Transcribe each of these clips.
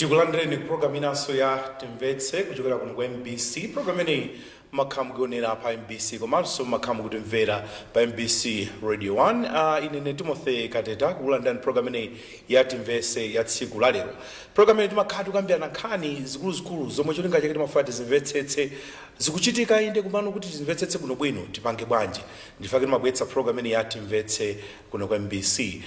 Tikulandireni program inaso ya timvetse kuchokera kuno kwa MBC. Program ineyi makhamu kuonera pa MBC komanso makhamu kutimvera pa MBC Radio 1. Ine Timothy Kateta kulandirani program ineyi ya timvetse ya tsiku la lero. Program ineyi timakhala tikukambirana nkhani zikuluzikulu zomwe cholinga chake timafuna tizimvetsetse zikuchitika inde kumano kuti tizimvetsetse kuno bwino tipange bwanji. Ndifake timabweretsa program ineyi ya timvetse kuno kwa MBC.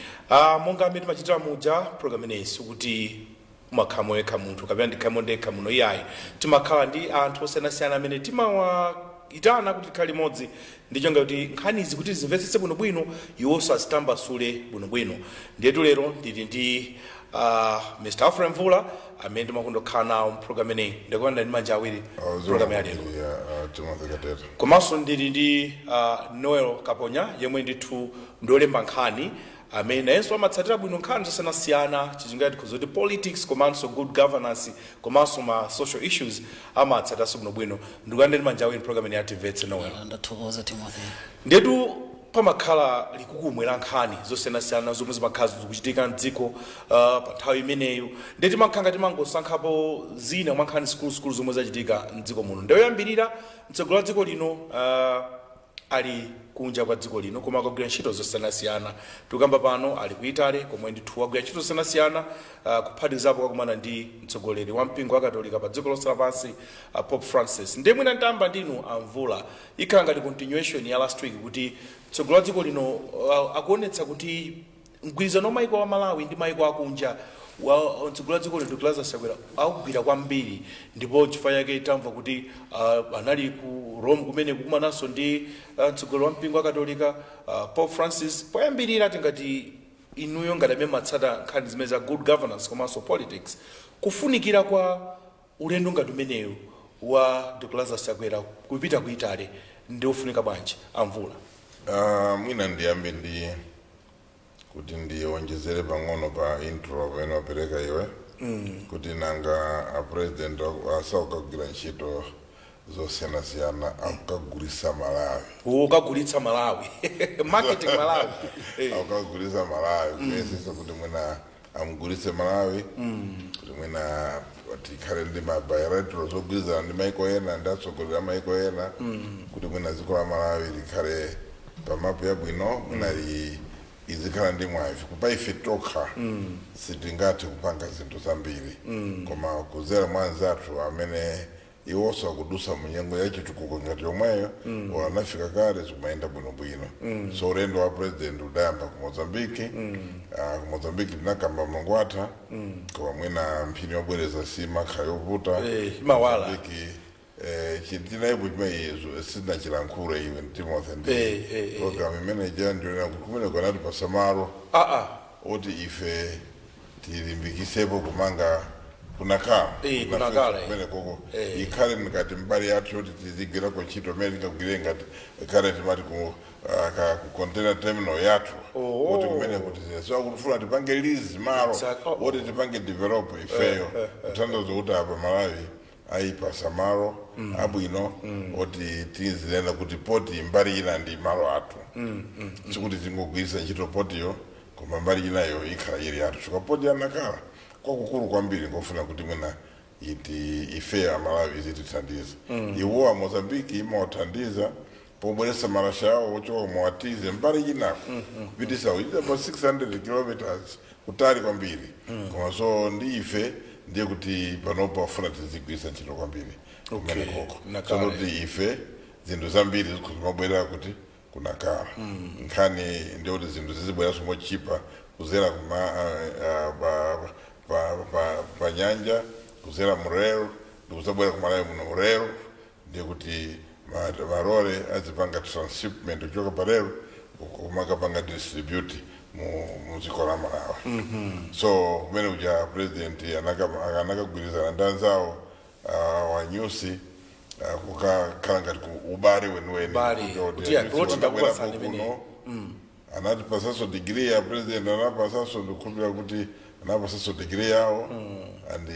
Monga amene timachitira muja program ineyi sikuti makhamu eka munthu kapena ndikhamo ndekha muno iyayi timakhala ndi anthu osiyanasiyana amene timawaitana kuti tikhale limodzi ndichonga kuti nkhanizi kuti zimvetsetse bwinobwino iwonso azitambasule bwinobwino. Ndiyetu lero ndili ndi Mr. Alfred Mvula amene timakondokhala nawo mprogram ineyi ndikuona ndi manja awiri program ya lero. Komanso ndili ndi Noel Kaponya yemwe ndithu ndiolemba nkhani amene nayenso amatsatira bwino nkhani zosiyanasiyana chizungati kuzoti politics komanso good governance komanso ma social issues amatsataso bwinobwino. Ndikulandeni manja awiri program ya timvetse Noel. Ndathokoza Timothy. Ndetu pamakhala likukumwera nkhani zosiyanasiyana zomwe zimakhala zikuchitika mdziko pa nthawi imeneyo ndeti mankhanga timangosankhapo zina mwa nkhani zikuluzikulu zomwe zachitika mdziko muno. Ndeyoyambirira mtsogolo wa dziko lino ali kunja kwa dziko lino koma akagwira ntchito zosiyanasiyana. Tukamba pano ali ku Italy komwe ndithu wagwira ntchito zosiyanasiyana kuphatikizapo kakumana ndi mtsogoleri wa mpingo wa Katolika pa dziko lonse lapansi Pope Francis. Ndiye mwina ntamba ndinu Amvula ikhala ngati continuation ya last week kuti mtsogolo wa dziko lino akuonetsa kuti mgwirizano wa maiko wa Malawi ndi maiko akunja wa mtsogolo wa dziko lino Lazarus Chakwera akugwira kwambiri ndipo chifukwa chake tamva kuti anali ku Rome kumene kukumananso ndi mtsogolo wa mpingo wa Katolika Pope Francis. Poyambirira tingati inuyo ngati amene matsata nkhani zimene za good governance komanso politics kufunikira kwa ulendo ngati umeneyo wa Lazarus Chakwera kupita ku Italy ndi ufunika bwanji Amvula? Mwina ndiyambe ndi kuti ndionjezere pang'ono pa intro pamene wapereka iwe kuti nanga president asakugwira ntchito zosiyanasiyana akugulitsa Malawi. Ukagulitsa Malawi marketing Malawi akugulitsa Malawi kuyesesa kuti mwina amugulitse Malawi kuti mwina tikhale ndi mabilateral zogwirizana ndi maiko ena ndi atsogoleri a maiko ena kuti mwina dziko la Malawi likhale pamapu yabwino mwina izikhala ndi mwayi kupa ife tokha sitingati kupanga zinthu zambiri koma kuzera mwa anzathu amene iwonso akudusa munyengo ya chitukuko ngati yomweyo wanafika kale zikumayenda bwinobwino. So ulendo wa president udayamba ku Mozambique. Ku Mozambique tinakamba mlongwatha koma mwina mphini wabwereza simakhala yovuta mawala chitinaibu chimeyezo sina chilankhula iwe Timothy ndi program imene jandiona kumene kwanati pasamaro oti ife tilimbikisepo kumanga kunakhala kumene koko ikhale ngati mbali yathu yoti tizigwirako ntchito imene tingagwire ngati ikhale timati ku container terminal yathu oti kumene kuti so akufuna tipange lease malo oti tipange develop ifeyo kuthandiza kuti apa Malawi aipa samaro abwino oti tizilenda kuti poti mbali ina ndi malo athu sikuti tingogwirisa ntchito potiyo koma mbali inayo ikhala ili athu chifukwa poti anakhala kwakukulu kwambiri ngofuna kuti mwina ife a Malawi zitithandiza. Iwo a Mozambique imawathandiza pobweretsa malasha awo ochoka mwatize mbali inako kupitisa uita pa 600 kilometers kutali kwambiri koma so ndi ife ndiye kuti panopa wafuna tizigwirisa ntchito kwambiri kumene koko so kuti ife zinthu zambiri zimabwera kuti kunakhala nkhani ndiye kuti zinthu zizibwera mochipa kuzera pa nyanja kuzera murero ndikuzabwera kumalawi muno murero ndiye kuti marore azipanga transshipment kuchoka parero kumakapanga distribute muziko la Malawi. So kumene uja president anakagwirizana ndi anzawo wa nyusi kukakhala ngati ubale weniweni anatipasaso degree ya president anapasaso ndikukhulupirira kuti anapasaso degree yawo and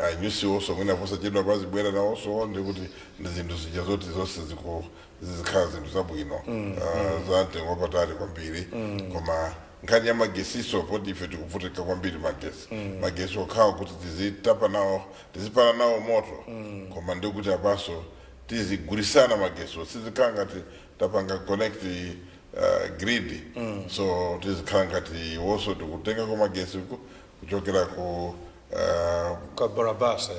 anyusi also mwina posachedwa pazibwera nawonso ndikuti ndi zinthu zija zoti zonse zikhala zinthu zabwino za mtengo wapatali kwambiri koma nkhani ya magesiso poti ife tikuvutika kwambiri magesi okhawa kuti tizipana nawo moto koma ndikuti apaso tizigurisana mageso sizikhala ngati tapanga connect grid so tizikhala ngati wonso tikutenga kwa magesi kuchokera ku kabarabasa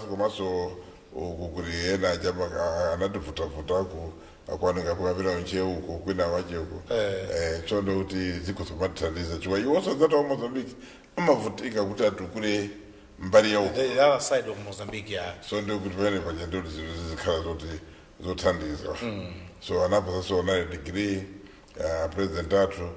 komanso ukukuri ena jamba anatifuta akwaninga pakapita uncheu uko kwina wache uko chondo kuti zikusomatithandiza chifukwa iwonso zata wa Mozambique amavutika kuti atukule mbali ya uko the other side of Mozambique so ndio kuti pamene paja ndio zikhala zothandiza so anapo sasa onale degree president athu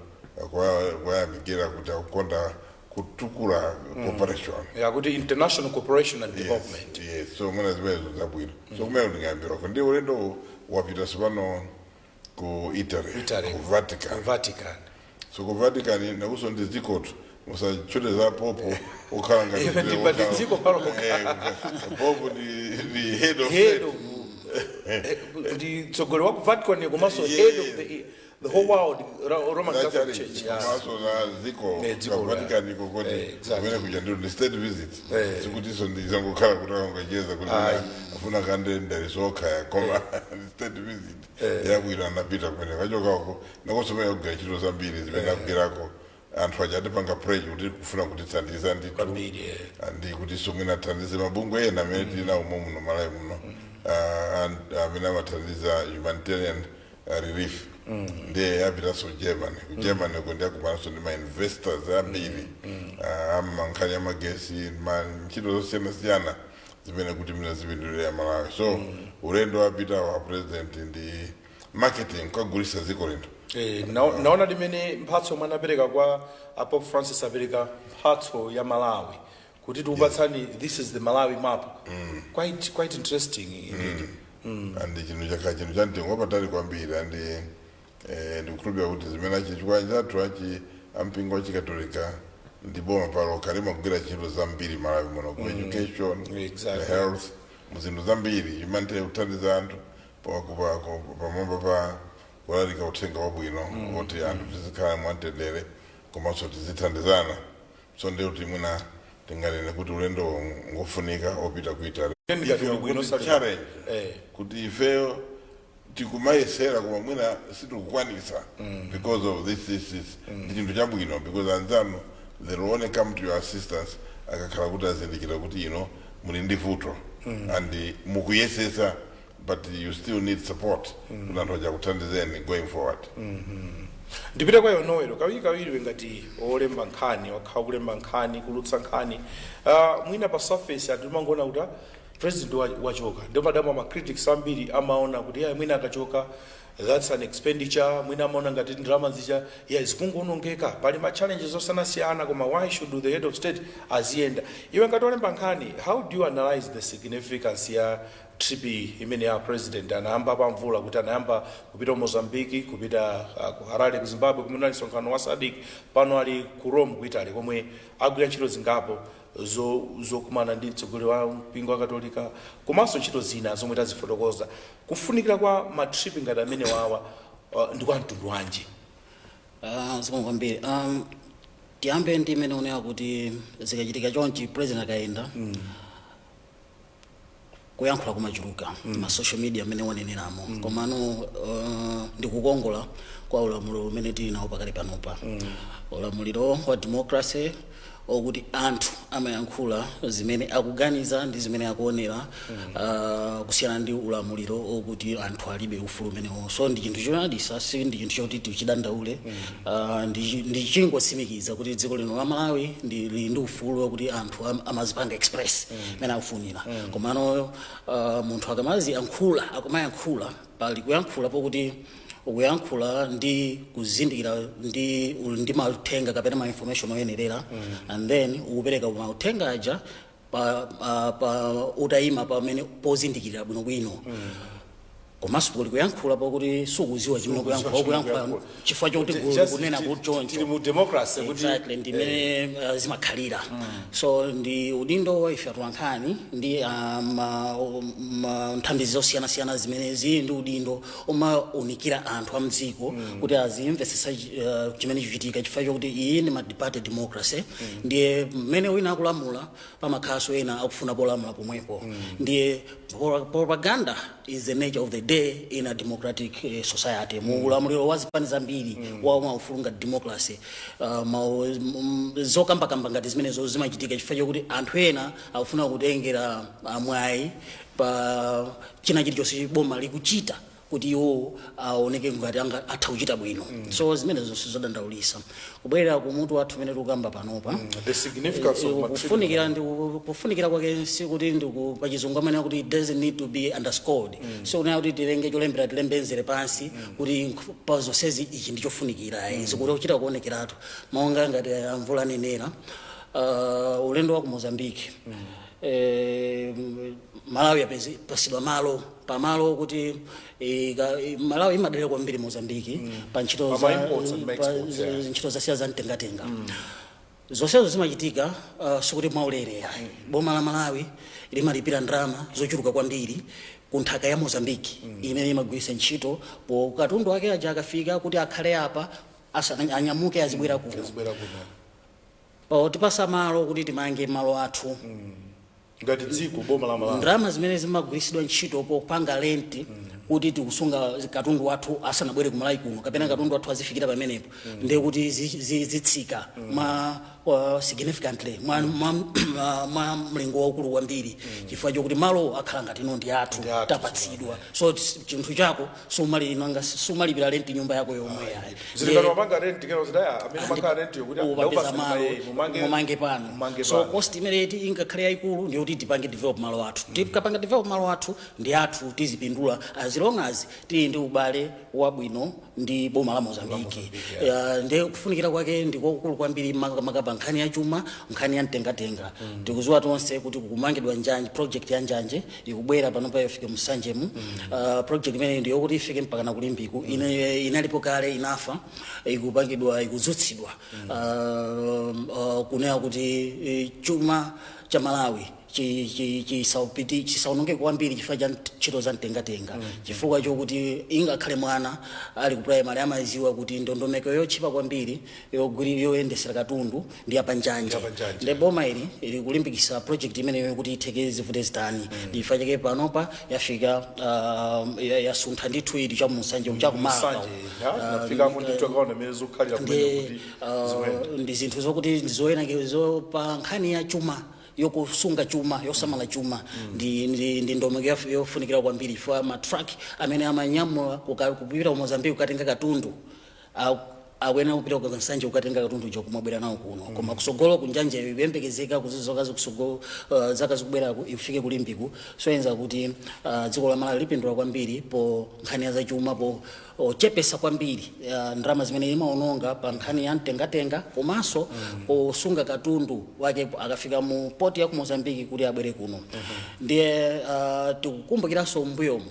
kwayamikira kuti akukonda kutukula cooperation kuti international cooperation and development yes so mwana zimezo zabwino so kumene ndingayambira ko ndi ulendo wapita sipano ku Italy ku Vatican so ku Vatican nakuso ndi zikoto musachote za popo ukhala ngati dziko palo popo ni head of state the tsogolo wa ku Vatican komanso head of the whole world Roman Catholic Church maso na ziko Vatican iko kodi kumene kuja ndio state visit sikuti so ndizango khala kutaka ngajeza kuti afuna kande ndari soka ya koma state visit ya kuira napita kumene kachoka uko nakosomera kugera chito zambiri zimene akugirako anthu ajati panga pray kuti kufuna kuti tsandiza ndi kuti somwina thandize mabungwe ena amene tili nawo muno Malawi muno amene amathandiza humanitarian relief ndiye yapita so Germany kundi akumanso ndi ma-investors ambiri amankhani amagesi ntchito zosiyana zimene kuti mina zipindulire ya Malawi so ulendo wapita wa president ndi marketing kwagulisa ziko lino naona limene mphatso mwana apereka kwa Pope Francis apereka mphatso ya Malawi kuti tukupatsani this is the Malawi map quite interesting indeed and chinthu chamtengo patali kwambiri and ndikukhulupirira kuti zimene achichikwa chathu ampingo achikatolika ndiboma palo kalima kugwira ntchito zambiri Malawi muno ku education health muzinthu zambiri humanity kuthandiza anthu pamwamba pa kulalika uthenga wabwino kuti anthu tizikhala mwamtendere komanso tizithandizana so ndiye kuti mwina tinganene kuti ulendo ngofunika opita ku Italy challenge kuti ifeyo tikumayesera koma mwina sitikukwanisa because of this ndi chinthu chabwino because anzanu they will only come to your assistance akakhala kuti azindikira kuti muli ndi vuto and mukuyesesa but you still need support kuti anthu akuthandizeni going forward ndipita kwa Noelo kawiri ngati olemba nkhani wakhala kulemba nkhani kulutsa nkhani mwina pa surface atimangona kuti president wachoka ndio madama ma critics ambiri amaona kuti mwina akachoka that's an expenditure mwina amaona ngati drama zicha zikungonongeka pali ma challenges osiyana koma why should the head of state azienda iwe ngati olemba nkhani how do you analyze the significance ya trip imene ya president anayamba pamvula kuti anayamba kupita Mozambique kupita ku Harare ku Zimbabwe kumene ali msonkhano wa SADC pano ali ku Rome ku Italy komwe agwira ntchito zingapo zokumana ndi mtsogoleri wa mpingo wa Katolika komanso ntchito zina zomwe tazifotokoza kufunikira kwa matrip ngati amene wawa ndi kwa mtundu wanji zikomo kwambiri tiyambe ndi imene onera kuti zikachitika chonchi president akaenda kuyankhula kumachuluka ma social media amene waneneramo komano ndikukongola kwa ulamuliro umene tili nawo pakali panopa ulamuliro wa democracy okuti anthu amayankhula zimene akuganiza ndi zimene akuonera kusiyana ndi ulamuliro okuti anthu alibe ufulu umenewo so ndi chinthu chodabwitsa si ndi chinthu choti tichidandaule ndi chingosimikiza kuti dziko lino la Malawi lili ndi ufulu wokuti anthu amazipanga express mene akufunira komano munthu akamayankhula pali kuyankhula pokuti ukuyankhula ndi kuzindikira ndi mauthenga kapena ma information oyenerera and then ukupereka mauthenga aja pa utayima pamene pozindikira bwinobwino komanso kuli kuyankhula pakuti sukuziwa chimene kuyankhula chifukwa chokuti kunena kuti choncho mu democracy kuti exactly ndimene zimakhalira. So ndi udindo wa ife atolankhani ndi nthambi zosiyanasiyana zimene zili ndi udindo omaunikira anthu a mdziko kuti azimvetsetsa chimene chikuchitika chifukwa chokuti iyi ndi madebate democracy ndiye mmene wina akulamula pamakhalanso ena akufuna polamula pomwepo. Ndiye propaganda is the nature of the day in a democratic society. Mu ulamuliro wa zipani zambiri wa maufulu ngati democracy zokambakamba ngati zimenezo zimachitika chifukwa chokuti anthu ena akufuna kutengera mwayi pa china chilichonse boma likuchita kuti iwo aoneke ngati atha kuchita bwino. So zimenezo sizodandaulisa kubwerera ku mutu wathu umene tikukamba panopa the significance of kufunikira kwake sikuti ndikupachizungu amene kuti it doesn't need to be underscored. So kunena kuti tilenge cholembera tilembenzere pansi kuti pa zonsezi ichi ndichofunikira zikuti kuchita kuonekeratu monga ngati amvula nenera ulendo wa ku Mozambique. Malawi yapasidwa malo pamalo kuti Malawi imadalira kwambiri Mozambique pa ntchito za zamtengatenga. Zonsezo zimachitika sikuti mwaulere boma la Malawi limalipira ndalama zochuluka kwambiri ku nthaka ya Mozambique imene imagwiritsa ntchito po katundu wake aja akafika kuti akhale apa anyamuke azibwera kuno tipasa malo kuti timange malo athu ngati dziko boma la Malawi. Ndalama zimene zimagwiritsidwa ntchito popanga lenti kuti tikusunga katundu wathu asanabwere ku Malawi kuno kapena katundu wathu azifikira pamenepo ndiye kuti zitsika significantly mwa mlingo waukulu kwambiri chifukwa chokuti malo akhala ngati ino ndi athu tapatsidwa. So chinthu chako sumalipira renti nyumba yako yomwe yayi zilingana mapanga renti kero zidaya amene mapanga renti yokuti mumange pano. So cost imene ingakhale yayikulu ndiyo kuti tipange develop malo athu. Tikapanga develop malo athu ndi athu tizipindula as long as tili ndi ubale wabwino ndi boma la Mozambique. Ndiye kufunikira kwake ndikokulu kwambiri makapa nkhani ya chuma nkhani ya mtengatenga. Tikuziwa tonse kuti kukumangidwa njanje project ya njanje ikubwera panopa yafika musanjemu. Project imene ndiyo kuti ifike mpaka na kulimbiku inalipo kale inafa ikupangidwa ikudzutsidwa kunena kuti chuma cha Malawi chisaononge kwambiri chifukwa cha ntchito za mtengatenga chifukwa chokuti ingakhale mwana ali ku primary amaziwa kuti ndondomeko yochipa kwambiri yoyendesera katundu ndi yapanjanje. Ndi boma ili kulimbikisa project imeneyo kuti itheke zivute zitani chifukwa chake panopa yafika yasuntha ndithu ili cha musanje chakumala ndi zinthu zokuti ndizoyena zopa nkhani ya chuma yokusunga chuma yosamala chuma ndi ndomeko yofunikira kwambiri for ma truck amene amanyamula kupita ku Mozambique kukatenga katundu akwena kupita ku Nsanje kukatenga katundu jokumabwera nawo kuno koma kusogolo kunjanje yembekezeka kuzizoka zikusogolo zaka zikubwera ifike kulimbiku soyenza kuti dziko la Malawi lipindula kwambiri po nkhani za chuma po ochepesa kwambiri ndalama zimene imaononga pa nkhani ya mtengatenga komanso posunga katundu wake akafika mu port ya ku Mozambique kuti abwere kuno. Ndiye tikukumbukiranso mbuyomu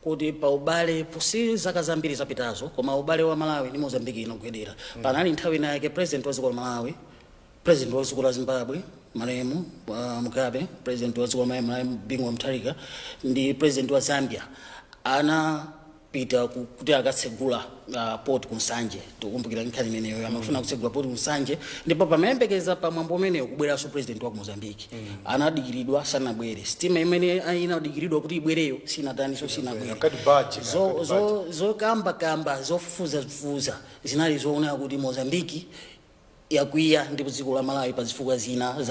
kuti pa ubale pusi zaka zambiri zapitazo koma ubale wa Malawi ndi Mozambique inogwedera. Panali nthawi yake president wa dziko la Malawi, president wa dziko la Zimbabwe Malemu Mugabe, president wa dziko la Malawi Bingu wa Mutharika ndi president wa Zambia anapita kuti akatsegula port ku Nsanje. Tikukumbukira nkhani imeneyo amafuna kutsegula port ku Nsanje ndipo pamembekeza pa mwambo umeneyo kubweranso president wa Mozambique anadikiridwa sanabwere. Stima imene inadikiridwa kuti ibwereyo sinataniso sinabwere. Kamba zofufuza zinali zoona kuti Mozambique yakwiya ndipo dziko la Malawi pa zifukwa zina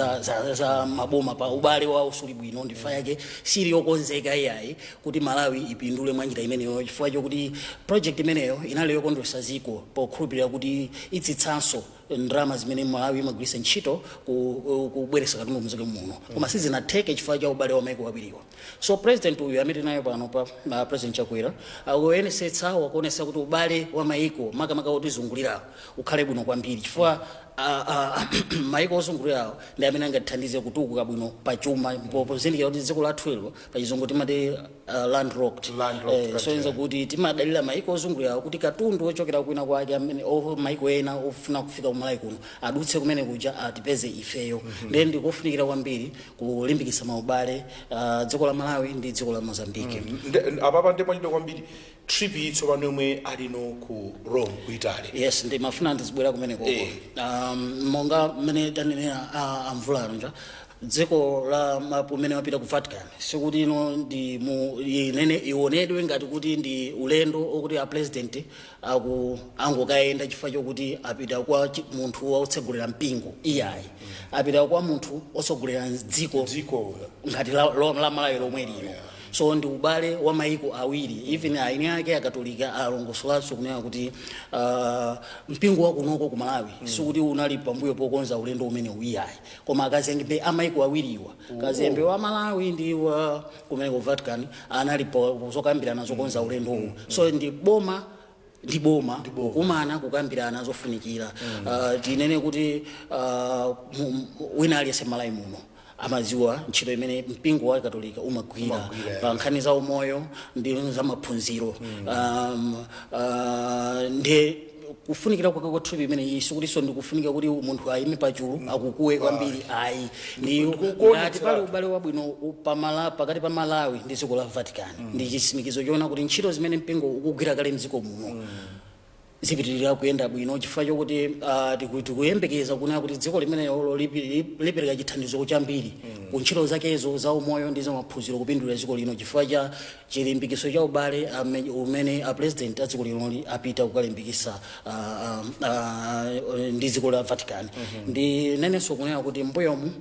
za maboma pa ubale wa usuli bwino ndifa yake siri yokonzeka yayi kuti Malawi ipindule mwanjira imeneyo chifukwa chokuti project imeneyo inali yokondwesa ziko pokhulupirira kuti itsitsanso ndalama zimene Malawi imagwiritsa ntchito kubweretsa katundu muzike muno koma sizinatheke chifukwa cha ubale wa maiko awiriwa. So president uyu amene nayo pano pa president Chakwera akuyenesetsa wakuonesa kuti ubale wa maiko makamaka otizungulira ukhale bwino kwambiri chifukwa maiko ozungulirawo ndi amene angathandize kutukuka bwino pachuma pozindikira kuti dziko lathu pachizungu timati landlocked soyenza kuti timadalira maiko ozungulirawo kuti katundu ochokera kwina kwake amene maiko ena ofuna kufika kumalawi kuno adutse kumene kuja atipeze ifeyo then ndikofunikira kwambiri kulimbikitsa maubale dziko la Malawi ndi dziko la Mozambique. Apapa ndipo chidwa kwambiri trip itso pano yomwe alino ku Rome ku Italy. Yes, ndi mafuna ndizibwera kumene koko. Monga mmene tanenera amvulano nja dziko la pamene wapita ku Vatican sikuti ino ndi nene ionedwe ngati kuti ndi ulendo okuti a president angokayenda chifukwa chokuti apita kwa munthu wotsegulira mpingo iyayi apita kwa munthu osogolera dziko ngati la Malawi lomwe lino. So ndi ubale wa maiko awiri even aini ake akatolika alongosolanso kunena kuti mpingo wa kunoko ku Malawi sikuti unali pambuyo pokonza ulendo umene uyiyayi koma akazembe amaiko awiriwa kazembe wa Malawi ndi wa kumene ku Vatican anali zokambirana zokonza ulendo uwu. So ndi boma kumana kukambirana zofunikira tinene kuti wina aliyese Malawi muno amaziwa ntchito imene mpingo wa katolika umagwira pa nkhani za umoyo ndi za maphunziro ndi kufunikira kwa trip imene iso kuti so ndikufunika kuti munthu ayime pachulu akukuwe kwambiri ayi ndi ngati pali ubale wabwino pakati pa Malawi ndi dziko la Vatican ndi chisimikizo choona kuti ntchito zimene mpingo ukugwira kale mdziko muno zipitirira kuyenda bwino chifukwa chokuti tikuyembekeza kunena kuti dziko limenelo lipereka chithandizo chambiri ku ntchito zakezo za umoyo ndi za maphunziro kupindulira dziko lino chifukwa cha chilimbikiso cha ubale umene a president a dziko linoli apita kukalimbikisa ndi dziko la Vatican. Ndi nenenso kunena kuti mbuyomu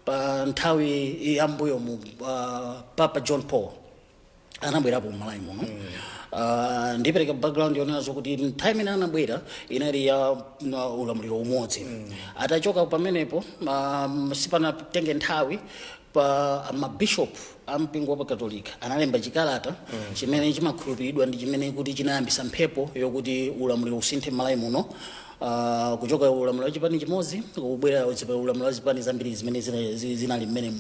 pa nthawi ya mbuyomu Papa John Paul anabwerapo Malawi muno. Ndipereka background yonena zokuti time ina anabwera inali ya ulamuliro umodzi atachoka pamenepo sipanatenge nthawi pa mabishop ampingo wa katolika analemba chikalata chimene chimakhulupiridwa ndi chimene kuti chinayambisa mphepo yokuti ulamuliro usinthe Malawi muno kuchoka ulamuliro wachipani chimodzi kubwera ulamuliro wachipani zambiri zimene zinali mmene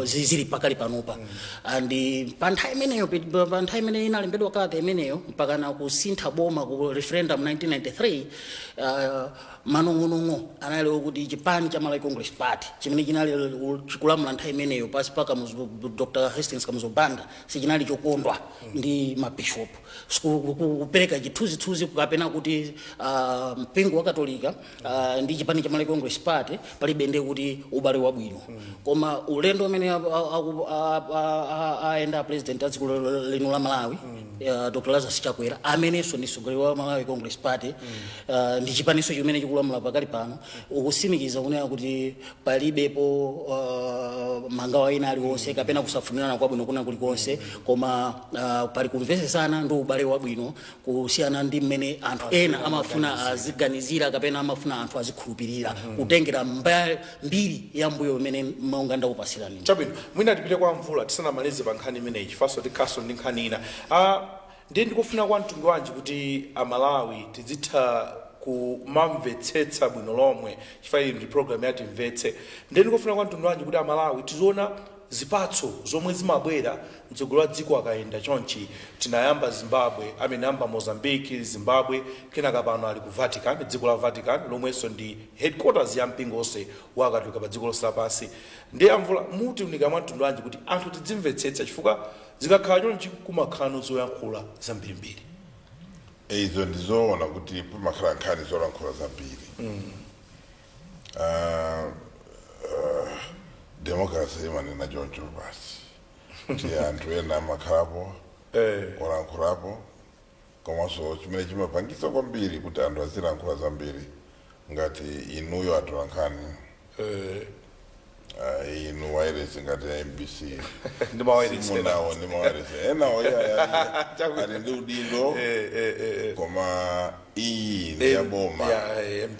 zili pakali panopa and pa nthawi imene inalembedwa kalata imeneyo mpaka na kusintha boma ku referendum 1993 manong'onong'o anali kuti chipani cha Malawi Congress Party chimene chinali chikulamula nthawi imeneyo pasi pa Dr. Hastings Kamuzu Banda sichinali chokondwa ndi mabishop kupereka chithunzithunzi kapena kuti mpingo wa katolika ndi chipani cha Malawi Congress Party palibe ndi kuti ubale wabwino koma ulendo umene aenda president a dziko lino la Malawi Dr. Lazarus Chakwera amenenso ndi mtsogoleri wa Malawi Congress Party ndi chipaniso chimene chikulamula pakali pano ukusimikiza kunena kuti palibepo mangawa ina aliwonse kapena kusafunirana kwabwino kuna kulikonse koma pali kumvesesana ndi ubale wabwino kusiyana ndi mmene anthu ena amafuna aziganizira kapena amafuna anthu azikhulupirira kutengera mbiri ya mbuyo imene monga ndakupasirani. Chabwino mwina tipite kwa Mvula tisanamalize pa nkhani imeneyi chifaso tikaso ndi nkhani ina ndiye ndikufuna kwa mtundu wanji kuti Amalawi tizitha kumamvetsetsa bwino lomwe chifukwa ndi program yati mvetse ndiye ndikufuna kwa mtundu wanji kuti Amalawi tiziona zipatso zomwe zimabwera mtsogolo wa dziko akayenda chonchi tinayamba Zimbabwe amenayamba Mozambique Zimbabwe kenaka pano ali ku Vatican dziko la Vatican lomwenso ndi headquarters ya mpingo onse wa katolika pa dziko lonse lapansi ndiye Amvula muti unika mwa mtundu wanji kuti anthu tizimvetsetsa chifukwa zikakhala chonchi kumakhala zoyankhula zambirimbiri. Izo ndizoona kuti pamakhala nkhani zolankhula zambiri democracy imanena choncho basi kuti anthu ena amakhalapo olankhulapo komanso chimene chimapangisa kwambiri kuti anthu azilankhula zambiri ngati inuyo atola nkhani inu wairesi ngati ya MBC simunawo ndi mawairesi enawo ali ndi udindo koma iyi ndi ya boma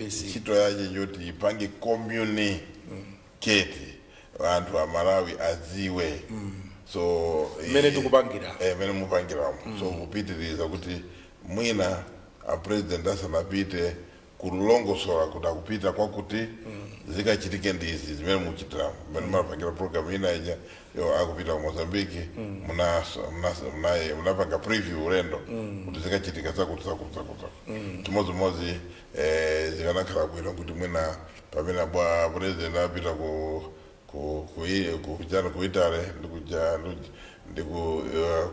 ntchito yake choti ipange communicate anthu a Malawi adziwe so mene tikupangira mene mupangiramo so kupitiriza kuti mwina a president asanapite kulongosola kupita kwakuti zikachitike ndizi zimene muchitira mmene mapangira program ina ija yo akupita ku Mozambique munapanga preview ulendo kuti zikachitika zakuti chimodzimodzi zikanakhala bwino kuti mwina pamene bwa president apita ku Italy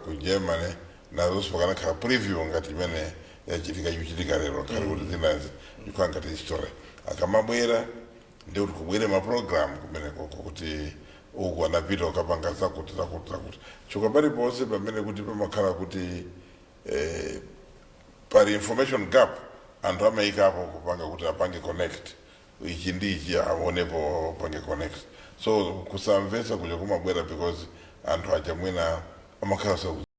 ku Germany nazo sipakanakhala preview ngati imene yachitika lero khali kuti zinazi ikhangati history akamabwera ndi kuti kubwere ma program kumene kuti uku anapita ukapanga zakuti chuka pali ponse pamene kuti pamakhala kuti pali information gap anthu amayikapo kupanga kuti apange connect ichi ndi ichi aonepo pange connect so kusamvetsa kuja kumabwera because anthu aja mwina amakhala